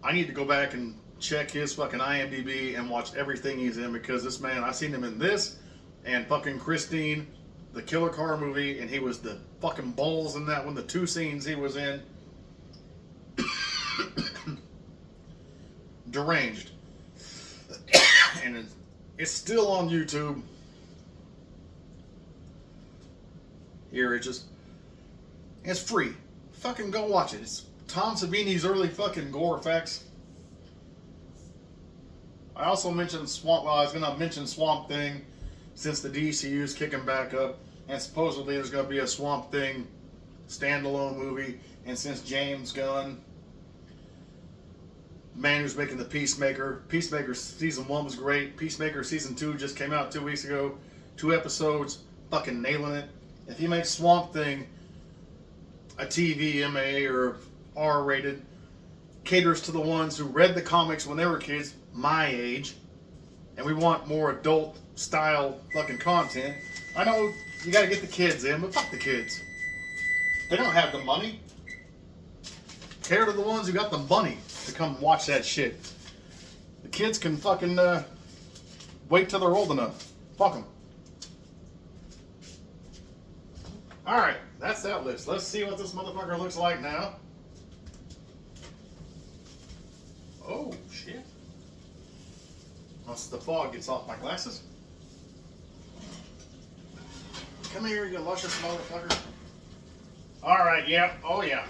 I need to go back and check his fucking IMDb and watch everything he's in, because this man, I've seen him in this and fucking Christine, the Killer Car movie, and he was the fucking balls in that one, the two scenes he was in. Deranged. And it's still on YouTube. Here, it's free. Fucking go watch it. It's Tom Savini's early fucking gore effects. I also mentioned I was gonna mention Swamp Thing, since the DCU is kicking back up, and supposedly there's gonna be a Swamp Thing standalone movie, and since James Gunn, man who's making the Peacemaker Season 1 was great. Peacemaker Season 2 just came out 2 weeks ago. 2 episodes, fucking nailing it. If he makes Swamp Thing a TV, MA, or R-rated, caters to the ones who read the comics when they were kids, my age, and we want more adult style fucking content. I know you gotta get the kids in, but fuck the kids. They don't have the money. Care to the ones who got the money to come watch that shit. The kids can fucking wait till they're old enough. Fuck them. Alright, that's that list. Let's see what this motherfucker looks like now. Oh, shit. Once the fog gets off my glasses. Come here, you luscious motherfucker. Alright, yeah. Oh, yeah.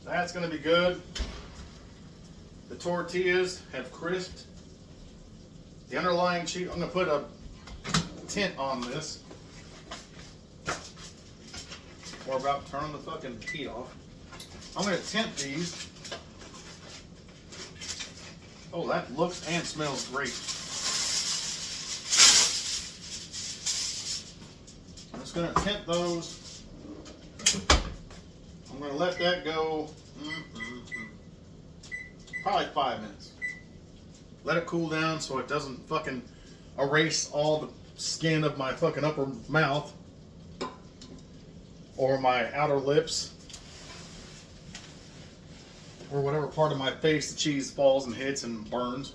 That's going to be good. The tortillas have crisped. The underlying cheese, I'm going to put a tint on this. We're about to turn the fucking heat off. I'm going to tint these. Oh, that looks and smells great. I'm just going to tint those. I'm going to let that go probably 5 minutes. Let it cool down so it doesn't fucking erase all the skin of my fucking upper mouth or my outer lips or whatever part of my face the cheese falls and hits and burns.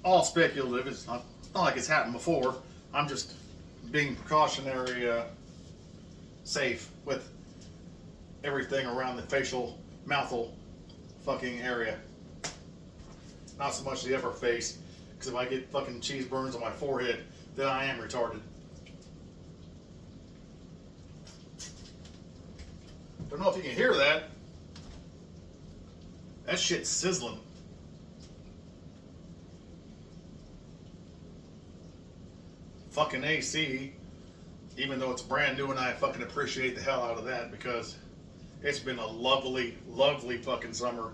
All speculative. It's not like it's happened before. I'm just being precautionary safe with everything around the facial mouthful fucking area. Not so much the upper face, because if I get fucking cheese burns on my forehead, then I am retarded. Don't know if you can hear that. That shit's sizzling. Fucking AC, even though it's brand new, and I fucking appreciate the hell out of that because it's been a lovely, lovely fucking summer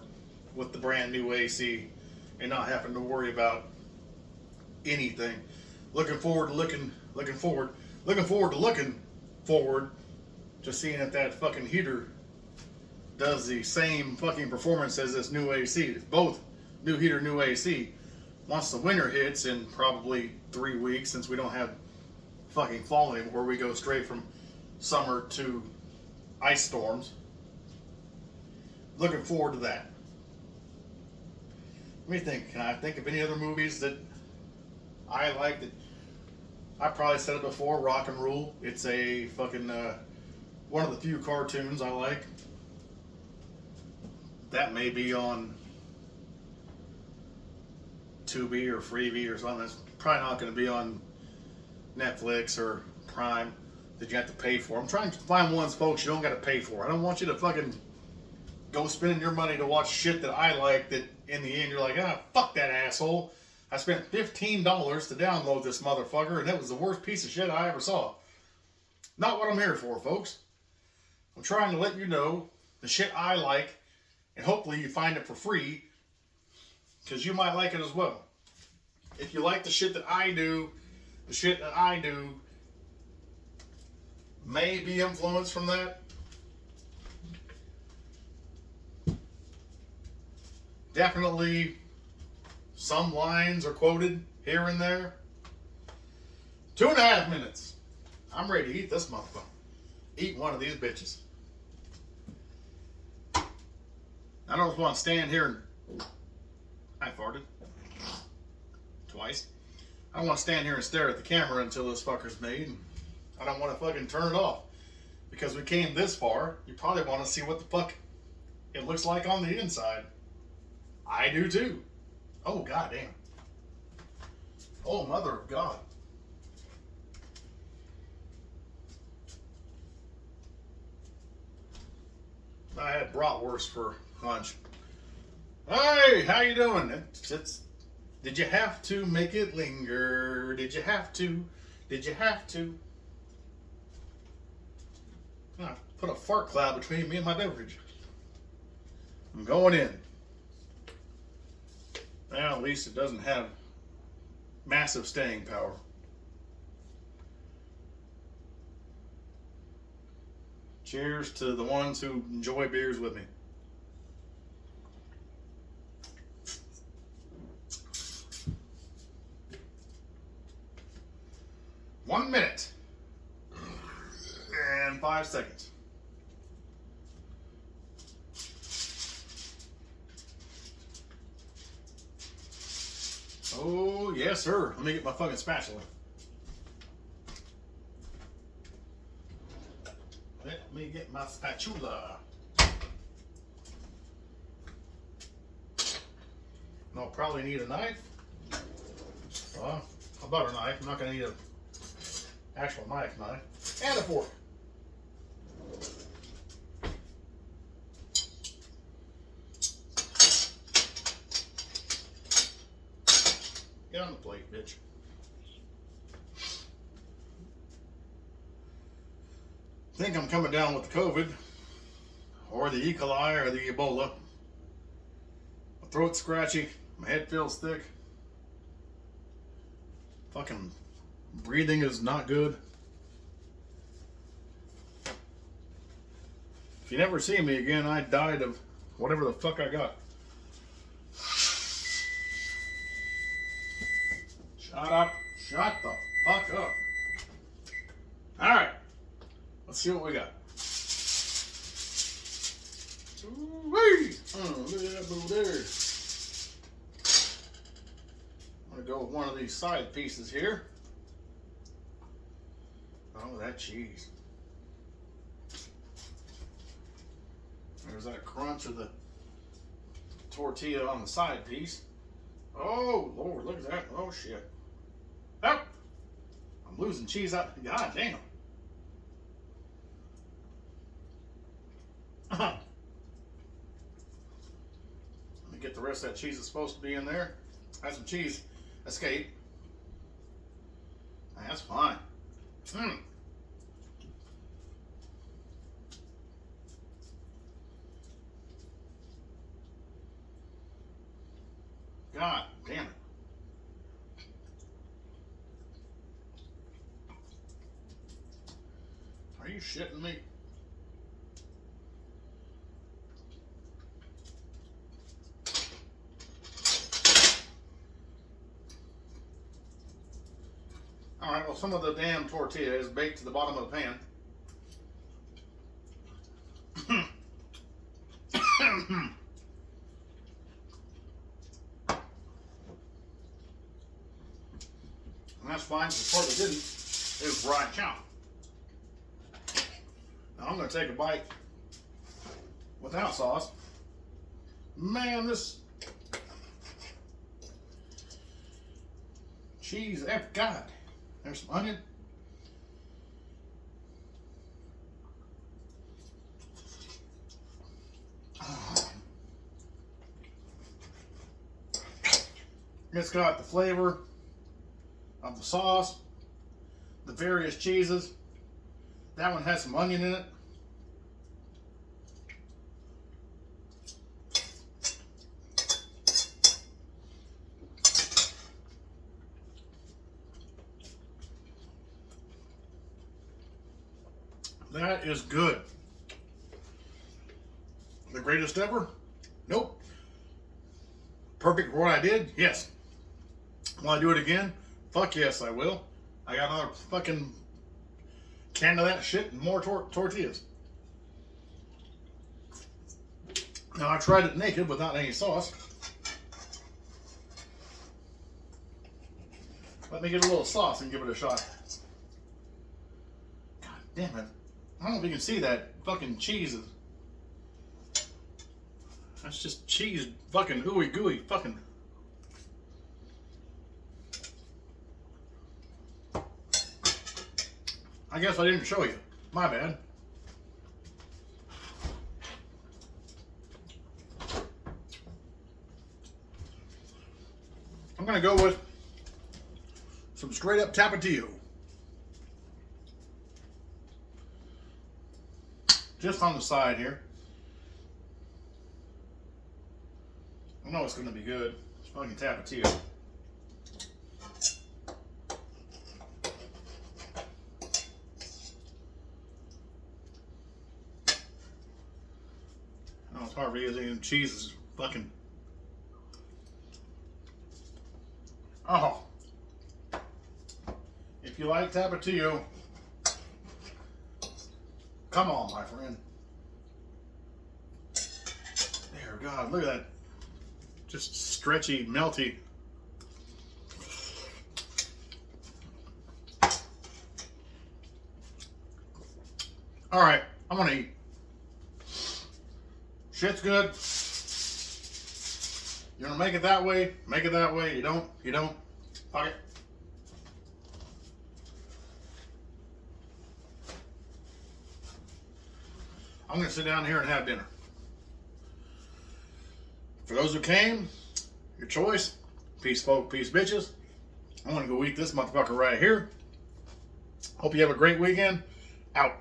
with the brand new AC and not having to worry about anything. Looking forward to looking forward to seeing if that fucking heater does the same fucking performance as this new AC. Both new heater, new AC. Once the winter hits in probably 3 weeks, since we don't have fucking fall anymore, we go straight from summer to ice storms. Looking forward to that. Let me think. Can I think of any other movies that I like? That I probably said it before. Rock and Rule. It's a fucking one of the few cartoons I like. That may be on Tubi or Freebie or something. It's probably not going to be on Netflix or Prime that you have to pay for. I'm trying to find ones, folks, you don't got to pay for. I don't want you to fucking go spending your money to watch shit that I like that in the end you're like, ah, fuck that asshole. I spent $15 to download this motherfucker and it was the worst piece of shit I ever saw. Not what I'm here for, folks. I'm trying to let you know the shit I like and hopefully you find it for free because you might like it as well. If you like the shit that I do, the shit that I do may be influenced from that. Definitely some lines are quoted here and there. 2.5 minutes. I'm ready to eat this motherfucker. Eat one of these bitches. I don't just want to stand here and I farted twice. I don't want to stand here and stare at the camera until this fucker's made. I don't want to fucking turn it off. Because we came this far, you probably want to see what the fuck it looks like on the inside. I do too. Oh, goddamn. Oh, mother of God. I had bratwurst for lunch. Hey, how you doing? Did you have to make it linger? Did you have to? Did you have to? I put a fart cloud between me and my beverage. I'm going in. Well, at least it doesn't have massive staying power. Cheers to the ones who enjoy beers with me. One minute and 5 seconds. Oh, yes, sir. Let me get my fucking spatula. Let me get my spatula. And I'll probably need a knife. Well, a butter knife. I'm not going to need an actual knife. And a fork. Get on the plate, bitch. Think I'm coming down with the COVID, or the E. coli, or the Ebola. My throat's scratchy, my head feels thick. Fucking breathing is not good. you never see me again, I died of whatever the fuck I got. Shut up. Shut the fuck up. Alright. Let's see what we got. Ooh-wee. Oh, look at that boo there. I'm going to go with one of these side pieces here. Oh, that cheese. There's that crunch of the tortilla on the side piece. Oh, Lord, look at that. Oh, shit. Oh, I'm losing cheese out. God damn. Let me get the rest of that cheese that's supposed to be in there. Have some cheese escape. That's fine. God damn it. Are you shitting me? Alright, well, some of the damn tortilla is baked to the bottom of the pan. And that's fine. The part that didn't is right chop. Now I'm going to take a bite without sauce. Man, this cheese, God. There's some onion. It's got the flavor of the sauce, the various cheeses. That one has some onion in it. That is good. The greatest ever? Nope. Perfect for what I did? Yes. Will I do it again? Fuck yes, I will. I got another fucking can of that shit and more tortillas. Now, I tried it naked without any sauce. Let me get a little sauce and give it a shot. God damn it. I don't know if you can see that fucking cheese. That's just cheese fucking ooey gooey fucking. I guess I didn't show you. My bad. I'm gonna go with some straight up tapatio. Just on the side here. I know it's gonna be good. It's fucking tapatio. Oh, it's hard because the cheese is fucking. Oh. If you like tapatio, come on, my friend. There, God, look at that. Just stretchy, melty. All right, I'm gonna eat. Shit's good. You wanna make it that way? Make it that way. You don't? You don't? Fuck it. I'm gonna sit down here and have dinner. For those who came, your choice. Peace, folk, peace, bitches. I'm gonna go eat this motherfucker right here. Hope you have a great weekend. Out.